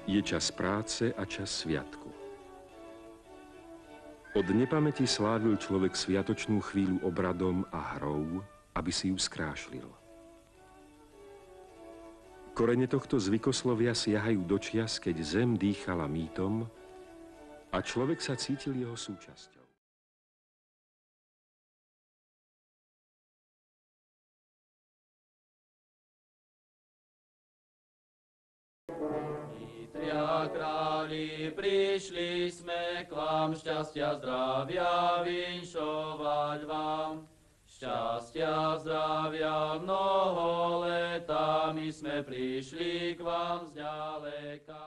Je čas práce a čas sviatku. Od nepamäti slávil človek sviatočnú chvíľu obradom a hrou, aby si ju skrášlil. Korene tohto zvykoslovia siahajú do čias, keď zem dýchala mýtom a človek sa cítil jeho súčasťou. Tria králi, prišli sme k vám, šťastia, zdravia vinšovať vám. Šťastia, zdravia, mnoho leta, my sme prišli k vám zďaleka.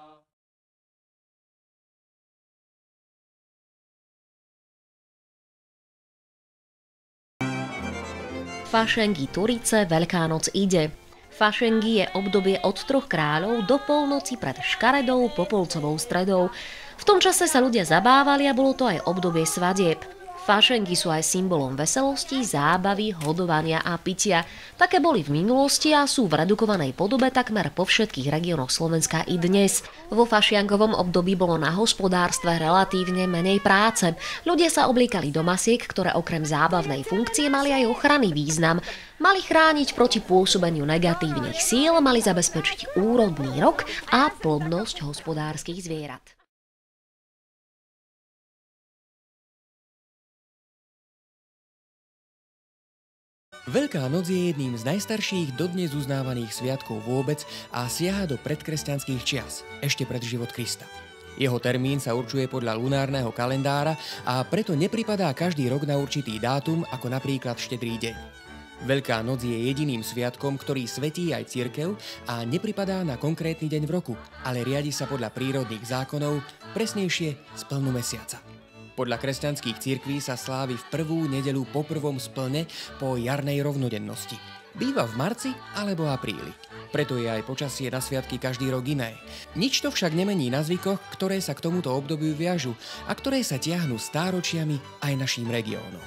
Fašengy Turice, Veľká noc ide. Fašengy je obdobie od 3 kráľov do polnoci pred škaredou popolcovou stredou. V tom čase sa ľudia zabávali a bolo to aj obdobie svadieb. Fašengy sú aj symbolom veselosti, zábavy, hodovania a pitia. Také boli v minulosti a sú v redukovanej podobe takmer po všetkých regiónoch Slovenska i dnes. Vo fašiankovom období bolo na hospodárstve relatívne menej práce. Ľudia sa obliekali do masiek, ktoré okrem zábavnej funkcie mali aj ochranný význam. Mali chrániť proti pôsobeniu negatívnych síl, mali zabezpečiť úrodný rok a plodnosť hospodárskych zvierat. Veľká noc je jedným z najstarších dodnes uznávaných sviatkov vôbec a siaha do predkresťanských čias, ešte pred život Krista. Jeho termín sa určuje podľa lunárneho kalendára a preto nepripadá každý rok na určitý dátum, ako napríklad Štedrý deň. Veľká noc je jediným sviatkom, ktorý svätí aj cirkev a nepripadá na konkrétny deň v roku, ale riadi sa podľa prírodných zákonov, presnejšie z plnu mesiaca. Podľa kresťanských cirkví sa slávi v prvú nedeľu po prvom splne po jarnej rovnodennosti. Býva v marci alebo apríli. Preto je aj počasie na sviatky každý rok iné. Nič to však nemení na zvykoch, ktoré sa k tomuto obdobiu viažu a ktoré sa tiahnu stáročiami aj naším regiónom.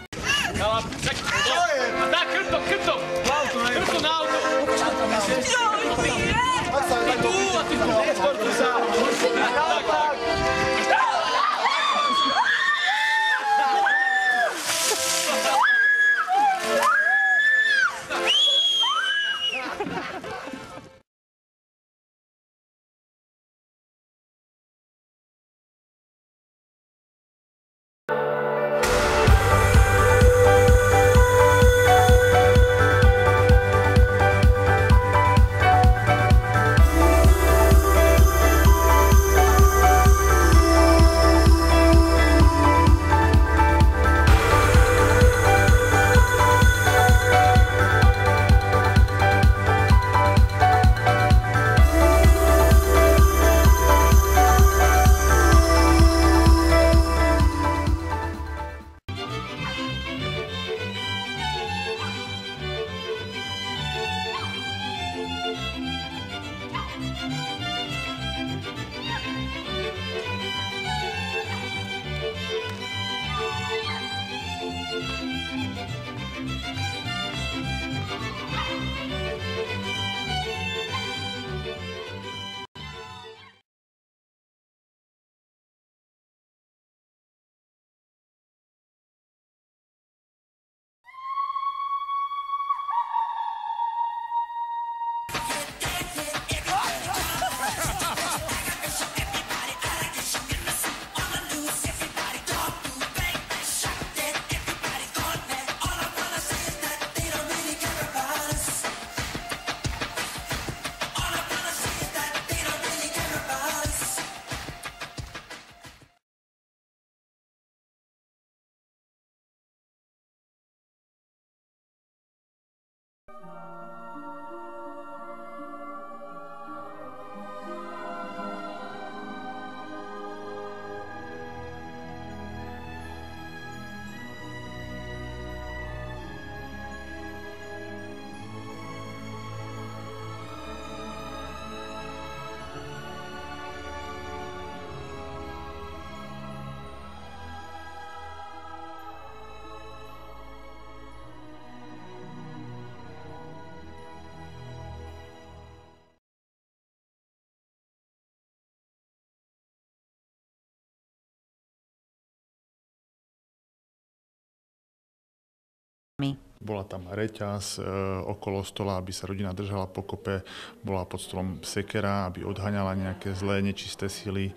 Bola tam reťaz okolo stola, aby sa rodina držala pokope. Bola pod stolom sekera, aby odhaňala nejaké zlé, nečisté sily.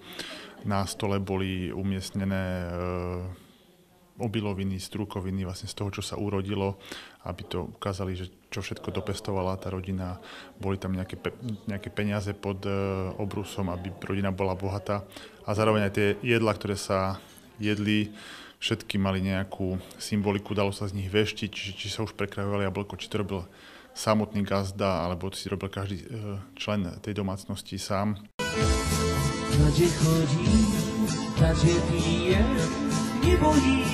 Na stole boli umiestnené obiloviny, strukoviny, vlastne z toho, čo sa urodilo, aby to ukázali, že čo všetko dopestovala tá rodina. Boli tam nejaké peniaze pod obrusom, aby rodina bola bohatá. A zároveň aj tie jedlá, ktoré sa jedli, všetky mali nejakú symboliku, dalo sa z nich veštiť, či sa už prekrajovali jablko, či to robil samotný gazda, alebo si robil každý člen tej domácnosti sám. Tade chodí, tade pije, nebojí